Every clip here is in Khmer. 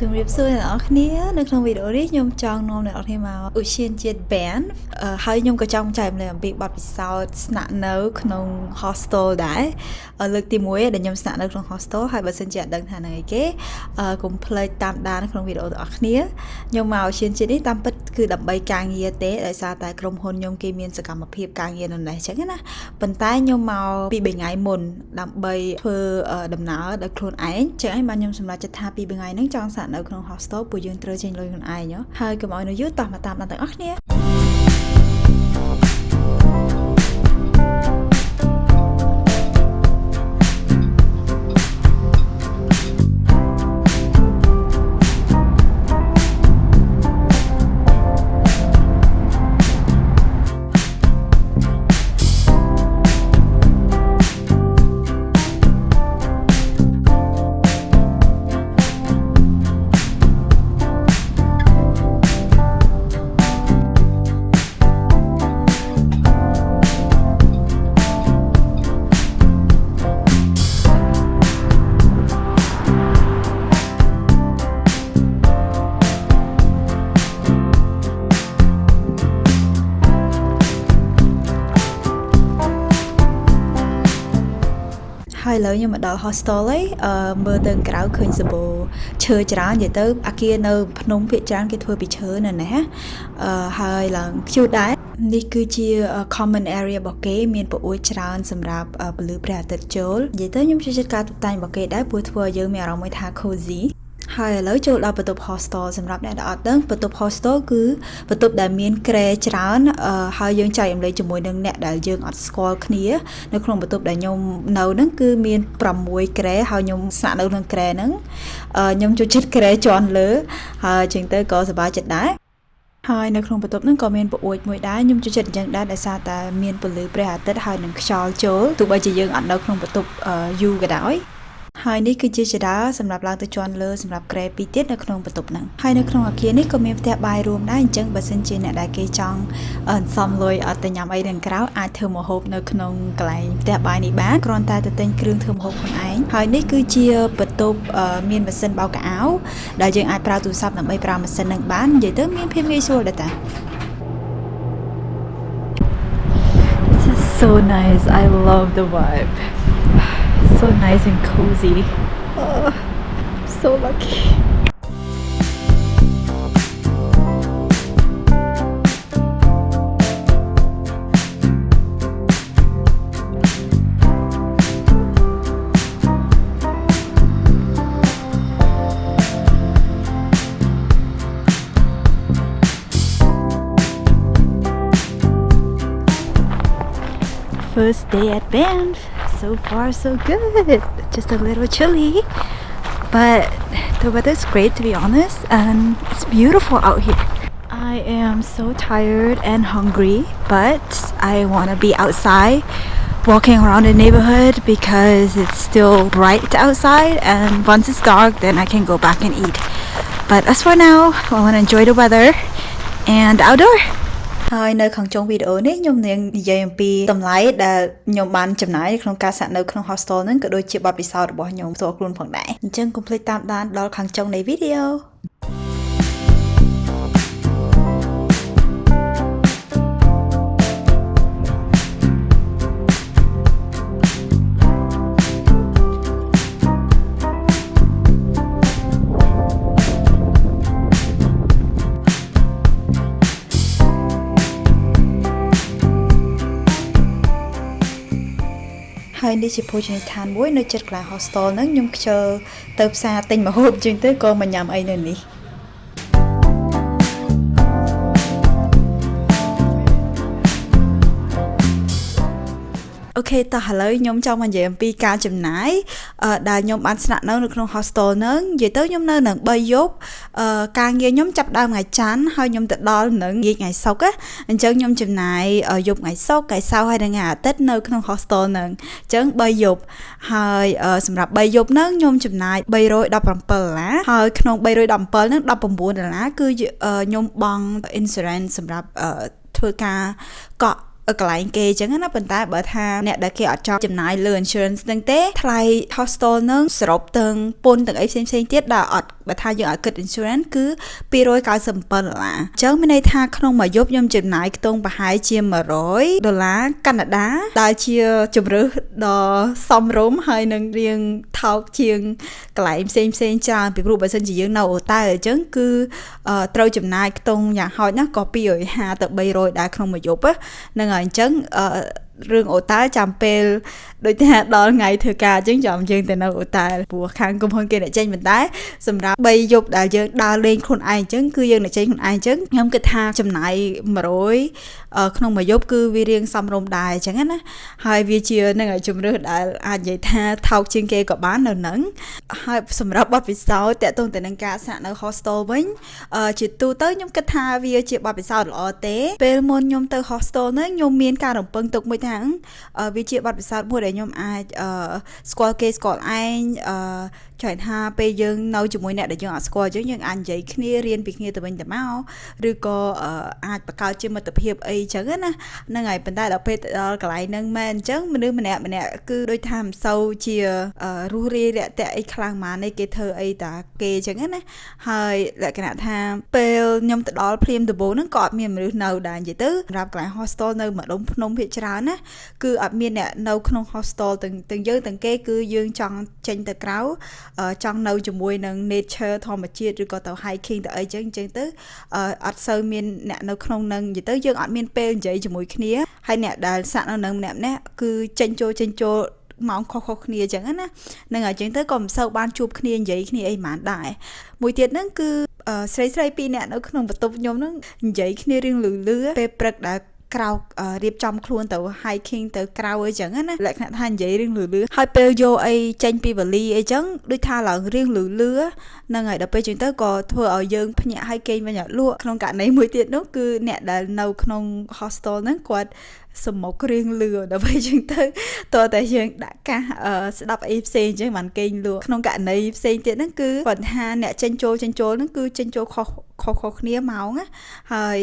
ជំរាបសួរអ្នកនរគ្នានៅក្នុងវីដេអូនេះខ្ញុំចង់នាំអ្នកនរគ្នាមកឧទ្យានជាតិ Banff ហើយខ្ញុំក៏ចង់ចែករំលែកអំពីបទពិសោធន៍ស្នាក់នៅក្នុង hostel ដែរលើកទី1ដែលខ្ញុំស្នាក់នៅក្នុង hostel ហើយបើសិនជាអត់ដឹងថានឹងអីគេកុំភ្លេចតាមដានក្នុងវីដេអូទាំងអស់គ្នាខ្ញុំមកឧទ្យានជាតិនេះតាមពិតគឺដើម្បីការងារទេដោយសារតែក្រុមហ៊ុនខ្ញុំគេមានសកម្មភាពការងារនៅនេះអញ្ចឹងណាប៉ុន្តែខ្ញុំមកពី3ថ្ងៃមុនដើម្បីធ្វើដំណើរដោយខ្លួនឯងអញ្ចឹងហើយបានខ្ញុំសម្រេចចិត្តថាពី3ថ្ងៃហ្នឹងចង់ស្នាក់នៅក្នុង hostel ពួកយើងត្រូវចេញលុយខ្លួនឯងហើយកុំឲ្យនៅយូរតោះមកតាមដានទាំងអស់គ្នាហើយឥឡូវខ្ញុំមកដល់ hostel ហើយមើលទៅក្រៅឃើញសម្បូរឈើច្រើននិយាយទៅអាគារនៅភ្នំភាគច្រើនគេធ្វើពីឈើនៅនេះហើយឡើងcuteដែរនេះគឺជា common area របស់គេមានពអួយច្រើនសម្រាប់ពលឺព្រះអាទិត្យចូលនិយាយទៅខ្ញុំចូលចិត្តការតុបតែងរបស់គេដែរព្រោះធ្វើឲ្យយើងមានអារម្មណ៍មួយថា cozyហើយឥឡូវចូលដល់បន្ទប់ hostel សម្រាប់អ្នកដែលអត់ដឹងបន្ទប់ hostel គឺបន្ទប់ដែលមានគ្រែច្រើនហើយយើងចែករំលែកជាមួយនឹងអ្នកដែលយើងអត់ស្គាល់គ្នានៅក្នុងបន្ទប់ដែលខ្ញុំនៅហ្នឹងគឺមាន6គ្រែហើយខ្ញុំស្នាក់នៅក្នុងគ្រែហ្នឹងខ្ញុំចូលចិត្តគ្រែជាន់លើហើយជាងទៅក៏សប្បាយចិត្តដែរហើយនៅក្នុងបន្ទប់ហ្នឹងក៏មានពអួយមួយដែរខ្ញុំចូលចិត្តអញ្ចឹងដែរដោយសារតែមានពន្លឺព្រះអាទិត្យហើយនឹងខ្យល់ចូលទោះបីជាយើងអត់នៅក្នុងបន្ទប់យូរក៏ដោយហើយនេះគឺជាចរាសម្រាប់ឡើងទៅជាន់លើសម្រាប់ក្រែ2ទៀតនៅក្នុងបន្ទប់ហ្នឹងហើយនៅក្នុងអគារនេះក៏មានផ្ទះបាយរួមដែរអញ្ចឹងបើសិនជាអ្នកដែលគេចង់សំលុយអត់ទៅញ៉ាំអីនៅក្រៅអាចធ្វើម្ហូបនៅក្នុងកន្លែងផ្ទះបាយនេះបានគ្រាន់តែទៅទិញគ្រឿងធ្វើម្ហូបខ្លួនឯងហើយនេះគឺជាបន្ទប់មានម៉ាស៊ីនបោកខោអាវដែលយើងអាចប្រើទូរស័ព្ទដើម្បីប្រើម៉ាស៊ីនហ្នឹងបាននិយាយទៅមានភាពងាយស្រួលដែរតា This is so nice. I love the vibe. So nice and cozy. Oh, so lucky. First day at Banff. So far so good. Just a little chilly, but the weather's great to be honest, and it's beautiful out here. I am so tired and hungry, but I want to be outside walking around the neighborhood because it's still bright outside, and once it's dark then I can go back and eat. But as for now, I want to enjoy the weather and outdoor. ហើយនៅខាងចុងវីដេអូនេះខ្ញុំនឹងនិយាយអំពីតម្លៃដែលខ្ញុំបានចំណាយក្នុងការស្នាក់នៅក្នុង hostel ហ្នឹងក៏ដូចជាបទពិសោធន៍របស់ខ្ញុំផ្ទាល់ខ្លួនផងដែរអញ្ចឹងកុំភ្លេចតាមដានដល់ខាងចុងនៃវីដេអូហើយនេះជាភោជនីយដ្ឋានមួយនៅជិតកន្លែង hostel ហ្នឹងខ្ញុំខ្ជិលទៅផ្សារទិញម្ហូបជាងទៅក៏មកញ៉ាំអីនៅនេះអូខេតោះឥឡូវខ្ញុំចង់មកនិយាយអំពីការចំណាយដែលខ្ញុំបានស្នាក់នៅក្នុង hostel ហ្នឹងនិយាយទៅខ្ញុំនៅនឹង3យប់ការងារខ្ញុំចាប់ដើមថ្ងៃច័ន្ទហើយខ្ញុំទៅដល់នឹងងាយថ្ងៃសុក្រអញ្ចឹងខ្ញុំចំណាយយប់ថ្ងៃសុក្រថ្ងៃសៅរ៍ហើយនិងថ្ងៃអាទិត្យនៅក្នុង hostel ហ្នឹងអញ្ចឹង3យប់ហើយសម្រាប់3យប់ហ្នឹងខ្ញុំចំណាយ$317ហើយក្នុង$317ហ្នឹង$19គឺខ្ញុំបង់ insurance សម្រាប់ធ្វើការកក់កន្លែងគេអញ្ចឹងណាប៉ុន្តែបើថាអ្នកដែលគេអត់ចង់ចំណាយលើ insurance ហ្នឹងទេថ្លៃ hostel ហ្នឹងសរុបទាំងពន្ធទាំងអីផ្សេងៗទៀតដែលអត់ បើថាយើងឲ្យគិត insurance គឺ$297អញ្ចឹងមានន័យថាក្នុងមួយយប់ខ្ញុំចំណាយខ្ទង់ប្រហែលជា$100កាណាដាដែលជាជម្រើសដ៏សមរម្យហើយនឹងរៀងថោកជាងកន្លែងផ្សេងច្រើនពីព្រោះបើសិនជាយើងនៅអូតែលអញ្ចឹងគឺត្រូវចំណាយខ្ទង់យ៉ាងហោចណាស់ក៏250ទៅ300ដែរក្នុងមួយយប់ហ្នឹងហើយអញ្ចឹងរឿងអូតែលចាំពេលដូចថាដល់ថ្ងៃធ្វើការអញ្ចឹងចាំយើងទៅនៅអូតែលព្រោះខាងក្រុមហ៊ុនគេអ្នកចេញប៉ុន្តែសម្រាប់3យប់ដែលយើងដើរលេងខ្លួនឯងអញ្ចឹងគឺយើងអ្នកចេញខ្លួនឯងអញ្ចឹងខ្ញុំគិតថាចំណាយ100ក្នុងមួយយប់គឺវារៀងសមរម្យដែរអញ្ចឹងណាហើយវាជានឹងឲ្យជំរឿសដែលអាចនិយាយថាថោកជាងគេក៏បាននៅហ្នឹងហើយសម្រាប់បទពិសោធន៍តាក់ទងទៅនឹងការស្នាក់នៅ hostel វិញជាទូទៅខ្ញុំគិតថាវាជាបទពិសោធន៍ល្អទេពេលមុនខ្ញុំទៅ hostel ហ្នឹងខ្ញុំមានការរំពឹងទុកមួយថាវាជាបទពិសោធន៍មួយដែលខ្ញុំអាចស្គាល់គេស្គាល់ឯងចង់ថាពេលយើងនៅជាមួយអ្នកដែលយើងអត់ស្គាល់អញ្ចឹងយើងអាចនិយាយគ្នារៀនពីគ្នាទៅវិញទៅមកឬក៏អាចបង្កើតជាមិត្តភាពអីអញ្ចឹងណាហ្នឹងហើយប៉ុន្តែដល់ពេលទៅដល់កន្លែងហ្នឹងមែនអញ្ចឹងមនុស្សម្នាក់គឺដូចថាមិនសូវជារស់រាយរាក់ទាក់អីខ្លាំងម៉ានឯគេធ្វើអីតាគេអញ្ចឹងណាហើយលក្ខណៈថាពេលខ្ញុំទៅដល់ភ្លាមដំបូងហ្នឹងក៏អត់មានមនុស្សនៅដែរនិយាយទៅសម្រាប់កន្លែង hostel នៅម្ដុំភ្នំភាគច្រើនណាគឺអត់មានអ្នកនៅក្នុង hostel ទាំងយើងទាំងគេគឺយើងចង់ចេញទៅក្រៅចង់នៅជាមួយនឹង nature ធម្មជាតិឬក៏ទៅ hiking ទៅអីចឹងទៅអត់សូវមានអ្នកនៅក្នុងនឹងនិយាយទៅយើងអត់មានពេលនិយាយជាមួយគ្នាហើយអ្នកដែលសាក់នៅនឹងម្នាក់គឺចេញចូលម៉ោងខុសៗគ្នាអញ្ចឹងណានឹងអញ្ចឹងទៅក៏មិនសូវបានជួបគ្នានិយាយគ្នាអីហ្មងដែរមួយទៀតហ្នឹងគឺស្រីពីរនាក់នៅក្នុងបន្ទប់ខ្ញុំហ្នឹងនិយាយគ្នារៀងលឺពេលព្រឹកដែលក្រៅរៀបចំខ្លួនទៅ hiking ទៅក្រៅអីចឹងណាលក្ខណៈថានិយាយរឿងលឺហើយពេលយកអីចេញពីវ៉ាលីអីចឹងដូចថាឡើងរឿងលឺហ្នឹងហើយដល់ពេលចឹងទៅក៏ធ្វើឲ្យយើងភ្ញាក់ឲ្យគេងវិញអត់លក់ក្នុងករណីមួយទៀតនោះគឺអ្នកដែលនៅក្នុង hostel ហ្នឹងគាត់សមុខរឿងលឺដល់ពេលចឹងទៅតើតែយើងដាក់កាសស្ដាប់អីផ្សេងចឹងបានគេងលក់ក្នុងករណីផ្សេងទៀតហ្នឹងគឺគាត់ថាអ្នកចេញចូលហ្នឹងគឺចេញចូលខុសគ្នាម៉ោងណាហើយ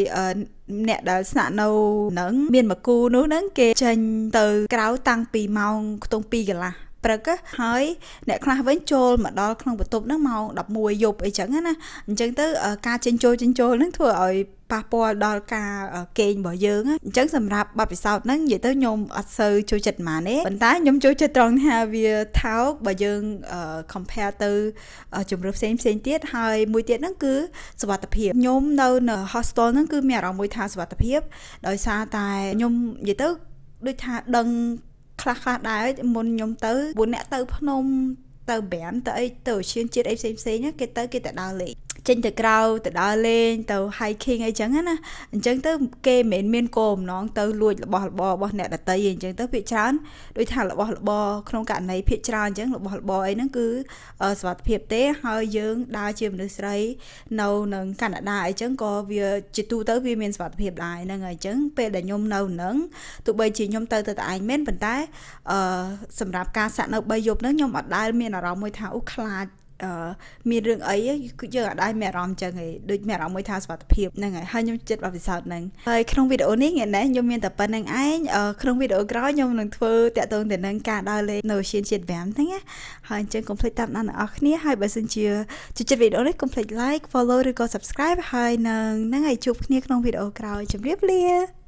អ្នកដែលស្នាក់នៅហ្នឹងមានមួយគូនោះហ្នឹងគេចេញទៅក្រៅតាំងពីម៉ោងខ្ទង់2កន្លះព្រឹកហើយអ្នកខ្លះវិញចូលមកដល់ក្នុងបន្ទប់ហ្នឹងម៉ោង11យប់អីចឹងណាអញ្ចឹងទៅការចេញចូលហ្នឹងធ្វើឲ្យប៉ះពាល់ដល់ការគេងរបស់យើងអញ្ចឹងសម្រាប់បទពិសោធន៍ហ្នឹងនិយាយទៅខ្ញុំអត់សូវចូលចិត្តប៉ុន្មានទេប៉ុន្តែខ្ញុំចូលចិត្តត្រង់ថាវាថោកបើយើង compare ទៅជំរឿផ្សេងទៀតហើយមួយទៀតហ្នឹងគឺសុវត្ថិភាពខ្ញុំនៅ hostel ហ្នឹងគឺមានអារម្មណ៍មួយថាសុវត្ថិភាពដោយសារតែខ្ញុំនិយាយទៅដូចថាដឹងខ្លះដែរមុនខ្ញុំទៅ4អ្នកទៅភ្នំទៅប្រាំទៅអីទៅឈានជាតិអីផ្សេងគេទៅដើរលេងចេញទៅក្រៅទៅដើរលេងទៅ hiking អីចឹងណាអញ្ចឹងទៅគេមិនមានគោលបំណងទៅលួចរបស់របររបស់អ្នកដទៃអីអញ្ចឹងទៅភាគច្រើនដូចថារបស់របរក្នុងករណីភាគច្រើនអញ្ចឹងរបស់របរអីហ្នឹងគឺសុវត្ថិភាពទេហើយយើងដើរជាមនុស្សស្រីនៅនឹងកាណាដាអីចឹងក៏វាជាទូទៅវាមានសុវត្ថិភាពដែរហ្នឹងហើយអញ្ចឹងពេលដែលខ្ញុំនៅនឹងទោះបីជាខ្ញុំទៅតែឯងមែនប៉ុន្តែសម្រាប់ការសាក់នៅ3យប់ហ្នឹងខ្ញុំអត់ដែលមានអារម្មណ៍មួយថាអូខ្លាចមានរឿងអីគឺយើងអាចមានអារម្មណ៍ចឹងឯងដូចមានអារម្មណ៍មួយថាសុវត្ថិភាពហ្នឹងហើយខ្ញុំចិត្តបទពិសោធន៍ហ្នឹងហើយក្នុងវីដេអូនេះថ្ងៃនេះខ្ញុំមានតែប៉ុណ្្នឹងឯងក្នុងវីដេអូក្រោយខ្ញុំនឹងធ្វើតាក់ទងទៅនឹងការដើរលេងនៅឈានជាតិ5ហ្នឹងណាហើយអញ្ចឹងកុំភ្លេចតាមដានអ្នកនរគ្នាហើយបើសិនជាចូលចិត្តវីដេអូនេះកុំភ្លេច like follow ឬក៏ subscribe ហើយនឹងហ្នឹងហើយជួបគ្នាក្នុងវីដេអូក្រោយជម្រាបលា